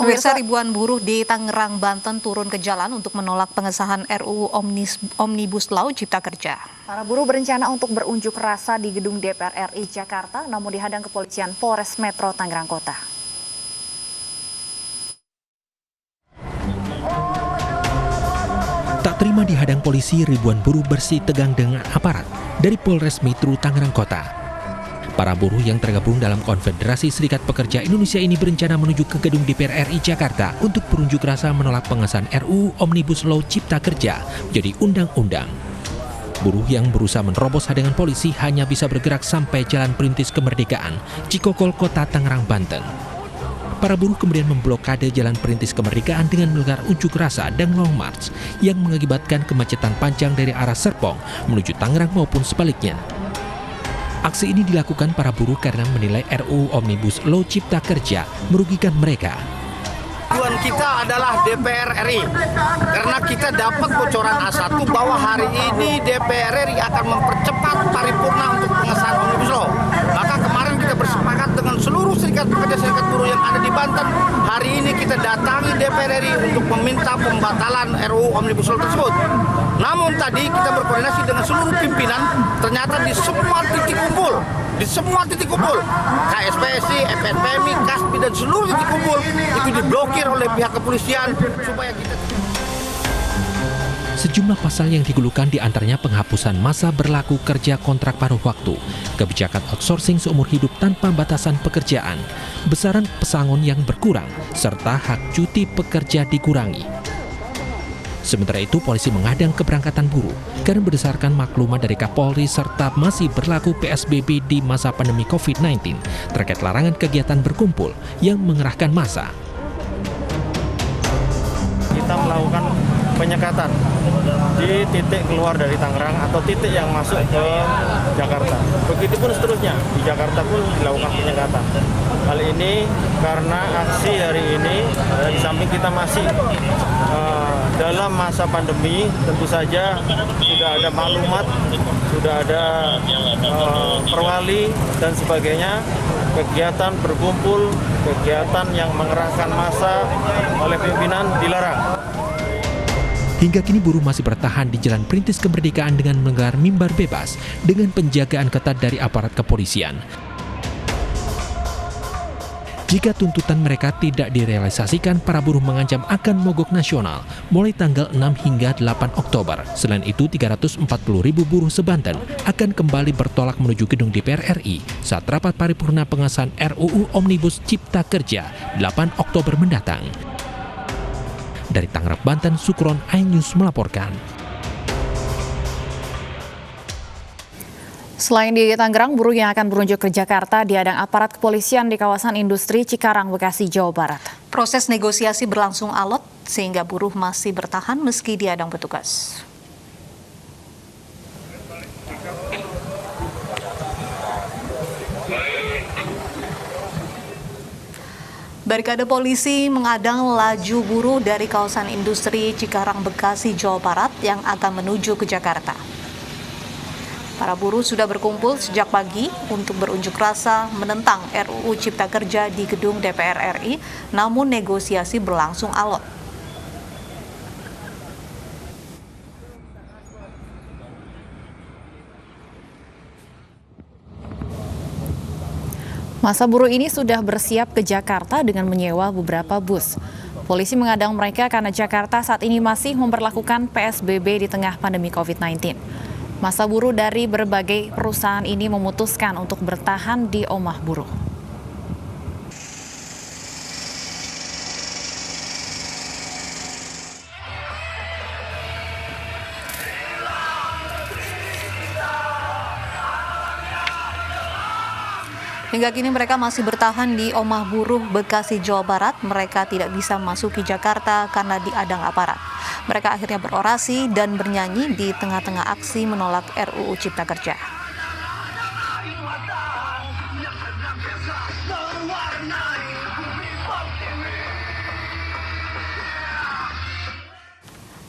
Pemirsa, ribuan buruh di Tangerang, Banten turun ke jalan untuk menolak pengesahan RUU Omnibus Law Cipta Kerja. Para buruh berencana untuk berunjuk rasa di gedung DPR RI Jakarta, namun dihadang kepolisian Polres Metro Tangerang Kota. Tak terima dihadang polisi, ribuan buruh bersih tegang dengan aparat dari Polres Metro Tangerang Kota. Para buruh yang tergabung dalam Konfederasi Serikat Pekerja Indonesia ini berencana menuju ke gedung DPR RI Jakarta untuk berunjuk rasa menolak pengesahan RUU Omnibus Law Cipta Kerja menjadi undang-undang. Buruh yang berusaha menerobos hadangan polisi hanya bisa bergerak sampai Jalan Perintis Kemerdekaan, Cikokol, Kota Tangerang, Banten. Para buruh kemudian memblokade Jalan Perintis Kemerdekaan dengan menggelar unjuk rasa dan long march yang mengakibatkan kemacetan panjang dari arah Serpong menuju Tangerang maupun sebaliknya. Aksi ini dilakukan para buruh karena menilai RUU Omnibus Law Cipta Kerja merugikan mereka. Tujuan kita adalah DPR RI, karena kita dapat bocoran A1 bahwa hari ini DPR RI akan mempercepat paripurna untuk pengesahan Omnibus Law. Maka kemarin kita bersepakat dengan seluruh serikat pekerja serikat buruh yang ada di Banten. Hari ini kita datangi DPR RI untuk meminta pembatalan RUU Omnibus Law tersebut. Namun tadi kita berkoordinasi dengan seluruh pimpinan, ternyata di semua titik kumpul, KSPSI, FNPMI, KASPI, dan seluruh titik kumpul itu diblokir oleh pihak kepolisian supaya kita... Sejumlah pasal yang digulukan diantaranya penghapusan masa berlaku kerja kontrak paruh waktu, kebijakan outsourcing seumur hidup tanpa batasan pekerjaan, besaran pesangon yang berkurang, serta hak cuti pekerja dikurangi. Sementara itu, polisi menghadang keberangkatan buruh karena berdasarkan maklumat dari Kapolri serta masih berlaku PSBB di masa pandemi COVID-19 terkait larangan kegiatan berkumpul yang mengerahkan massa. Kita melakukan penyekatan di titik keluar dari Tangerang atau titik yang masuk ke Jakarta. Begitupun seterusnya, di Jakarta pun dilakukan penyekatan. Hal ini karena aksi hari ini, di samping kita masih dalam masa pandemi, tentu saja sudah ada maklumat, sudah ada perwali dan sebagainya, kegiatan berkumpul, kegiatan yang mengerahkan massa oleh pimpinan dilarang. Hingga kini buruh masih bertahan di Jalan Perintis Kemerdekaan dengan menggelar mimbar bebas dengan penjagaan ketat dari aparat kepolisian. Jika tuntutan mereka tidak direalisasikan, para buruh mengancam akan mogok nasional mulai tanggal 6 hingga 8 Oktober. Selain itu, 340.000 buruh se-Banten akan kembali bertolak menuju gedung DPR RI saat rapat paripurna pengesahan RUU Omnibus Cipta Kerja 8 Oktober mendatang. Dari Tangerang, Banten, Sukron, iNews melaporkan. Selain di Tangerang, buruh yang akan berunjuk ke Jakarta dihadang aparat kepolisian di kawasan industri Cikarang, Bekasi, Jawa Barat. Proses negosiasi berlangsung alot sehingga buruh masih bertahan meski dihadang petugas. Barikade polisi mengadang laju buruh dari kawasan industri Cikarang, Bekasi, Jawa Barat yang akan menuju ke Jakarta. Para buruh sudah berkumpul sejak pagi untuk berunjuk rasa menentang RUU Cipta Kerja di gedung DPR RI, namun negosiasi berlangsung alot. Masa buruh ini sudah bersiap ke Jakarta dengan menyewa beberapa bus. Polisi mengadang mereka karena Jakarta saat ini masih memperlakukan PSBB di tengah pandemi COVID-19. Masa buruh dari berbagai perusahaan ini memutuskan untuk bertahan di omah buruh. Hingga kini mereka masih bertahan di omah buruh Bekasi, Jawa Barat. Mereka tidak bisa masuki Jakarta karena diadang aparat. Mereka akhirnya berorasi dan bernyanyi di tengah-tengah aksi menolak RUU Cipta Kerja.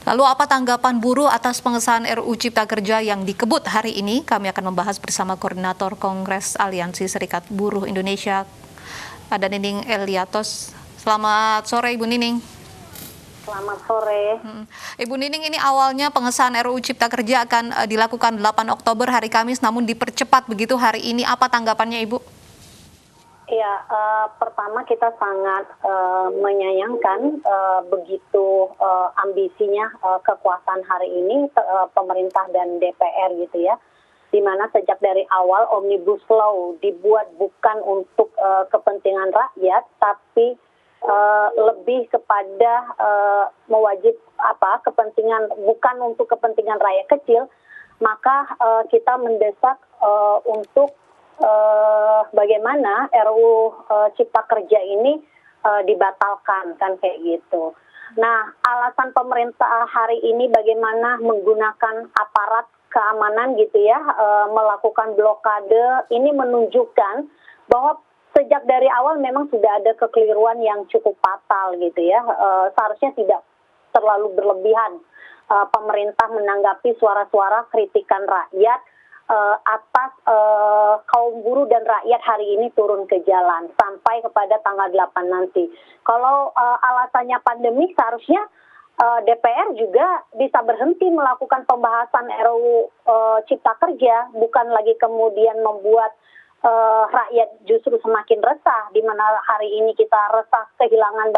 Lalu apa tanggapan buruh atas pengesahan RUU Cipta Kerja yang dikebut hari ini? Kami akan membahas bersama Koordinator Kongres Aliansi Serikat Buruh Indonesia, ada Nining Eliatos. Selamat sore Ibu Nining. Selamat sore. Ibu Nining, ini awalnya pengesahan RUU Cipta Kerja akan dilakukan 8 Oktober hari Kamis, namun dipercepat begitu hari ini. Apa tanggapannya Ibu? Ya, pertama kita sangat menyayangkan begitu ambisinya kekuasaan hari ini pemerintah dan DPR gitu ya. Di mana sejak dari awal Omnibus Law dibuat bukan untuk kepentingan rakyat, tapi lebih kepada kepentingan, bukan untuk kepentingan rakyat kecil. Maka kita mendesak untuk bagaimana RUU Cipta Kerja ini dibatalkan, kan kayak gitu. Nah, alasan pemerintah hari ini bagaimana menggunakan aparat keamanan gitu ya, melakukan blokade, ini menunjukkan bahwa sejak dari awal memang sudah ada kekeliruan yang cukup fatal gitu ya. Seharusnya tidak terlalu berlebihan pemerintah menanggapi suara-suara kritikan rakyat atas kaum buruh dan rakyat hari ini turun ke jalan sampai kepada tanggal 8 nanti. Kalau alasannya pandemi, seharusnya DPR juga bisa berhenti melakukan pembahasan RUU Cipta Kerja, bukan lagi kemudian membuat rakyat justru semakin resah, di mana hari ini kita resah kehilangan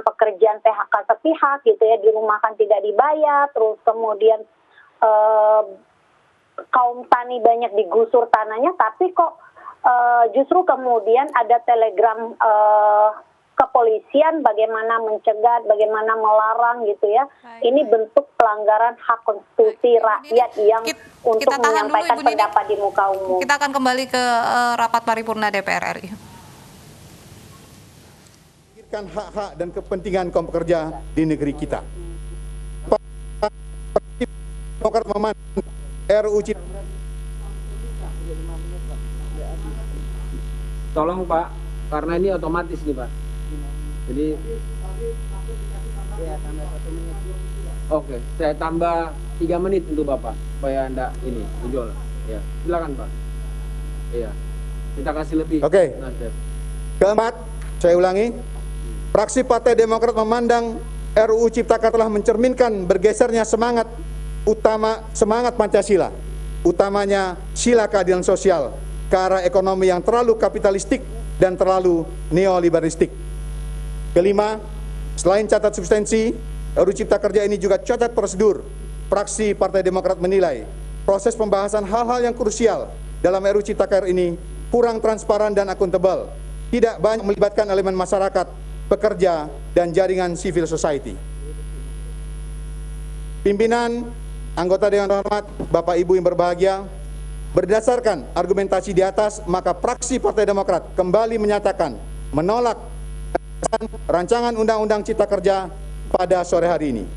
pekerjaan, PHK sepihak gitu ya, dirumahkan tidak dibayar, terus kemudian kaum tani banyak digusur tanahnya, tapi kok justru kemudian ada telegram kepolisian bagaimana mencegah, bagaimana melarang gitu ya. Ini bentuk pelanggaran hak konstitusi rakyat yang untuk menyampaikan pendapat di muka umum. Kita akan kembali ke rapat paripurna DPR RI. Hak-hak dan kepentingan kaum pekerja di negeri kita. Demokrat memandang RUU Cipta. Tolong Pak, karena ini otomatis nih Pak. Jadi oke, saya tambah 3 menit untuk Bapak supaya Anda ini ujol. Ya, silakan Pak. Iya. Kita kasih lebih. Oke. Keempat, saya ulangi. Fraksi Partai Demokrat memandang RUU Cipta Kerja telah mencerminkan bergesernya semangat Pancasila, utamanya sila keadilan sosial, ke arah ekonomi yang terlalu kapitalistik dan terlalu neoliberalistik. Kelima, selain catat substansi, RUU Cipta Kerja ini juga catat prosedur. Fraksi Partai Demokrat menilai proses pembahasan hal-hal yang krusial dalam RUU Cipta Kerja ini kurang transparan dan akuntabel, tidak banyak melibatkan elemen masyarakat, pekerja, dan jaringan civil society. Pimpinan, anggota Dewan Hormat, Bapak Ibu yang berbahagia, berdasarkan argumentasi di atas, maka fraksi Partai Demokrat kembali menyatakan menolak rancangan Undang-Undang Cipta Kerja pada sore hari ini.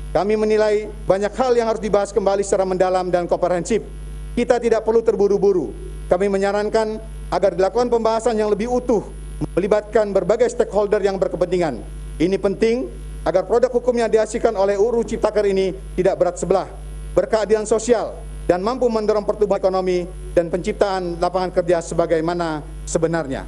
Kami menilai banyak hal yang harus dibahas kembali secara mendalam dan komprehensif. Kita tidak perlu terburu-buru. Kami menyarankan agar dilakukan pembahasan yang lebih utuh, melibatkan berbagai stakeholder yang berkepentingan. Ini penting agar produk hukum yang dihasilkan oleh RUU Cipta Kerja ini tidak berat sebelah, berkeadilan sosial, dan mampu mendorong pertumbuhan ekonomi dan penciptaan lapangan kerja sebagaimana sebenarnya.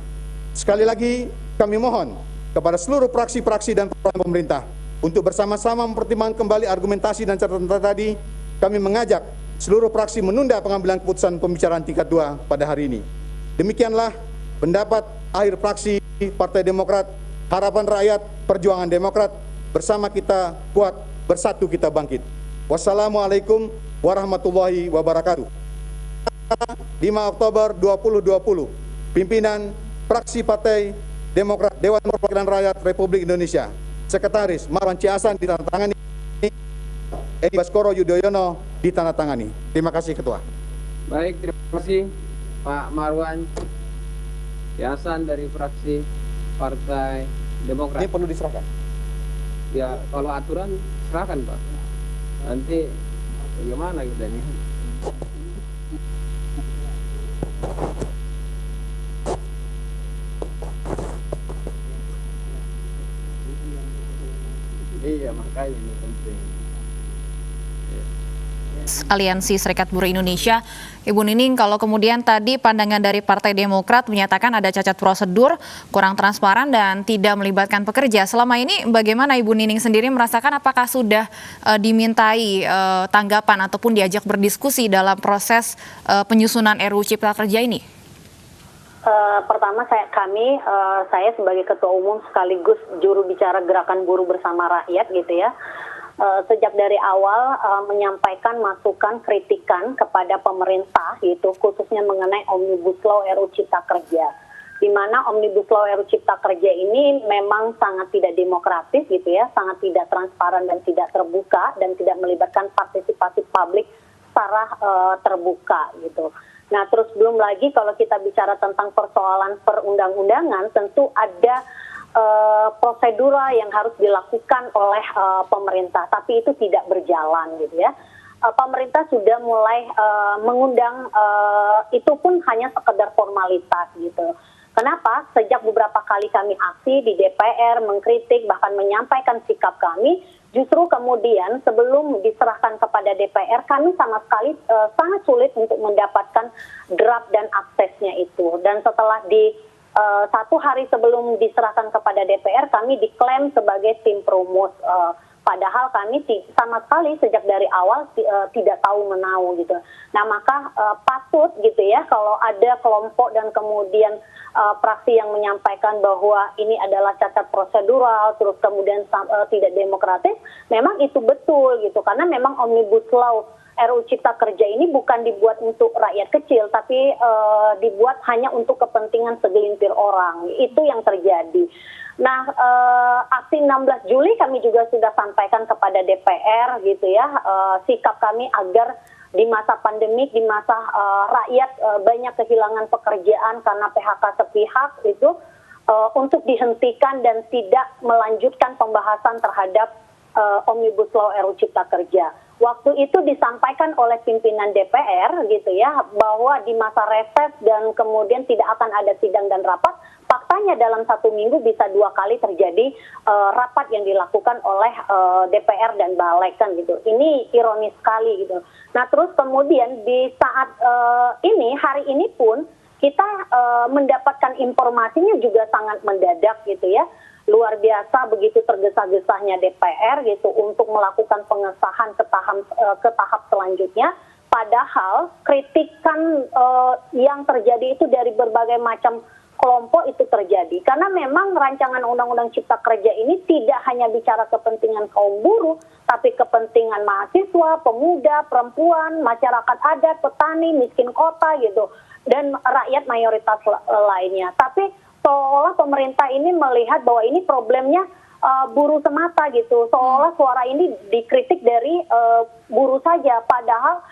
Sekali lagi, kami mohon kepada seluruh fraksi-fraksi dan pemerintah untuk bersama-sama mempertimbangkan kembali argumentasi dan catatan tadi. Kami mengajak seluruh fraksi menunda pengambilan keputusan pembicaraan tingkat 2 pada hari ini. Demikianlah pendapat akhir fraksi Partai Demokrat, Harapan Rakyat, Perjuangan Demokrat. Bersama kita kuat, bersatu kita bangkit. Wassalamualaikum warahmatullahi wabarakatuh. 5 Oktober 2020, pimpinan fraksi Partai Demokrat Dewan Perwakilan Rakyat Republik Indonesia, Sekretaris Marwan Ciasan ditandatangani, Edi Baskoro Yudhoyono ditandatangani. Terima kasih Ketua. Baik, terima kasih Pak Marwan Ciasan dari fraksi Partai Demokrat. Ini perlu diserahkan. Ya, kalau aturan serahkan Pak. Nanti bagaimana kita ini? Iya, makanya ini penting. Aliansi Serikat Buruh Indonesia. Ibu Nining, kalau kemudian tadi pandangan dari Partai Demokrat menyatakan ada cacat prosedur, kurang transparan dan tidak melibatkan pekerja. Selama ini bagaimana Ibu Nining sendiri merasakan, apakah sudah dimintai tanggapan ataupun diajak berdiskusi dalam proses penyusunan RUU Cipta Kerja ini? Pertama saya sebagai Ketua Umum sekaligus juru bicara Gerakan Buruh Bersama Rakyat gitu ya, sejak dari awal menyampaikan masukan kritikan kepada pemerintah gitu, khususnya mengenai Omnibus Law RUU Cipta Kerja, di mana Omnibus Law RUU Cipta Kerja ini memang sangat tidak demokratis gitu ya, sangat tidak transparan dan tidak terbuka dan tidak melibatkan partisipasi publik secara terbuka gitu. Nah, terus belum lagi kalau kita bicara tentang persoalan perundang-undangan, tentu ada prosedural yang harus dilakukan oleh pemerintah, tapi itu tidak berjalan gitu ya. Pemerintah sudah mulai mengundang, itu pun hanya sekedar formalitas gitu. Kenapa? Sejak beberapa kali kami aksi di DPR, mengkritik, bahkan menyampaikan sikap kami, justru kemudian sebelum diserahkan kepada DPR, kami sama sekali sangat sulit untuk mendapatkan draft dan aksesnya itu. Dan setelah satu hari sebelum diserahkan kepada DPR, kami diklaim sebagai tim perumus. Padahal kami sama sekali sejak dari awal tidak tahu menau gitu. Nah, maka patut gitu ya kalau ada kelompok dan kemudian fraksi yang menyampaikan bahwa ini adalah cacat prosedural, terus kemudian tidak demokratis, memang itu betul gitu. Karena memang Omnibus Law RUU Cipta Kerja ini bukan dibuat untuk rakyat kecil, tapi dibuat hanya untuk kepentingan segelintir orang. Itu yang terjadi. Nah, aksi 16 Juli kami juga sudah sampaikan kepada DPR gitu ya, sikap kami agar di masa pandemik, di masa rakyat banyak kehilangan pekerjaan karena PHK sepihak itu, untuk dihentikan dan tidak melanjutkan pembahasan terhadap Omnibus Law RUU Cipta Kerja. Waktu itu disampaikan oleh pimpinan DPR gitu ya, bahwa di masa reses dan kemudian tidak akan ada sidang dan rapat. Faktanya dalam 1 minggu bisa 2 kali terjadi rapat yang dilakukan oleh DPR dan Balik kan gitu. Ini ironis sekali gitu. Nah, terus kemudian di saat ini, hari ini pun kita mendapatkan informasinya juga sangat mendadak gitu ya. Luar biasa begitu tergesa-gesahnya DPR gitu untuk melakukan pengesahan ke tahap selanjutnya. Padahal kritikan yang terjadi itu dari berbagai macam kelompok itu terjadi. Karena memang rancangan Undang-Undang Cipta Kerja ini tidak hanya bicara kepentingan kaum buruh, tapi kepentingan mahasiswa, pemuda, perempuan, masyarakat adat, petani, miskin kota gitu, dan rakyat mayoritas lainnya. Tapi seolah pemerintah ini melihat bahwa ini problemnya buruh semata gitu. Seolah suara ini dikritik dari buruh saja. Padahal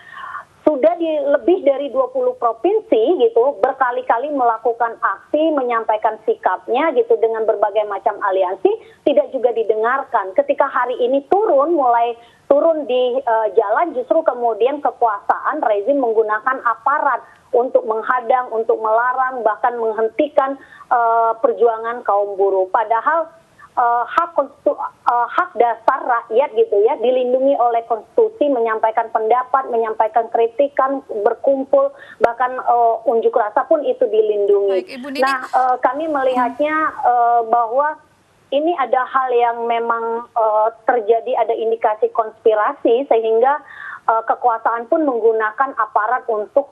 sudah di lebih dari 20 provinsi gitu berkali-kali melakukan aksi, menyampaikan sikapnya gitu dengan berbagai macam aliansi, tidak juga didengarkan. Ketika hari ini mulai turun di jalan, justru kemudian kekuasaan rezim menggunakan aparat untuk menghadang, untuk melarang, bahkan menghentikan perjuangan kaum buruh. Padahal hak dasar rakyat gitu ya dilindungi oleh konstitusi, menyampaikan pendapat, menyampaikan kritikan, berkumpul, bahkan unjuk rasa pun itu dilindungi. Baik, nah, kami melihatnya bahwa ini ada hal yang memang terjadi, ada indikasi konspirasi sehingga kekuasaan pun menggunakan aparat untuk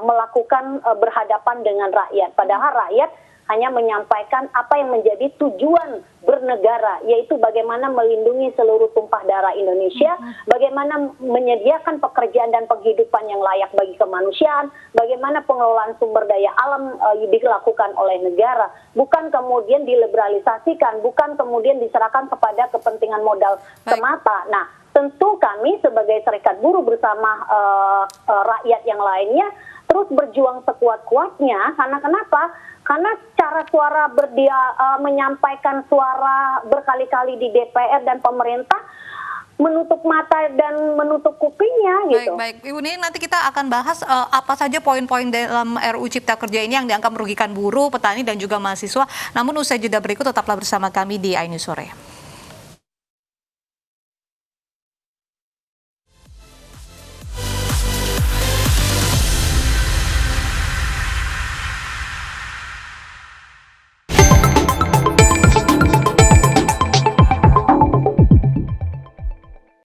melakukan berhadapan dengan rakyat. Padahal rakyat hanya menyampaikan apa yang menjadi tujuan bernegara, yaitu bagaimana melindungi seluruh tumpah darah Indonesia, bagaimana menyediakan pekerjaan dan penghidupan yang layak bagi kemanusiaan, bagaimana pengelolaan sumber daya alam dilakukan oleh negara, bukan kemudian diliberalisasikan, bukan kemudian diserahkan kepada kepentingan modal semata. Nah, tentu kami sebagai Serikat Buruh bersama rakyat yang lainnya terus berjuang sekuat-kuatnya. Karena kenapa? Karena cara suara menyampaikan suara berkali-kali di DPR dan pemerintah menutup mata dan menutup kupingnya gitu. Baik, Ibu Nining, nanti kita akan bahas apa saja poin-poin dalam RUU Cipta Kerja ini yang dianggap merugikan buruh, petani dan juga mahasiswa. Namun usai jeda berikut tetaplah bersama kami di iNews Sore.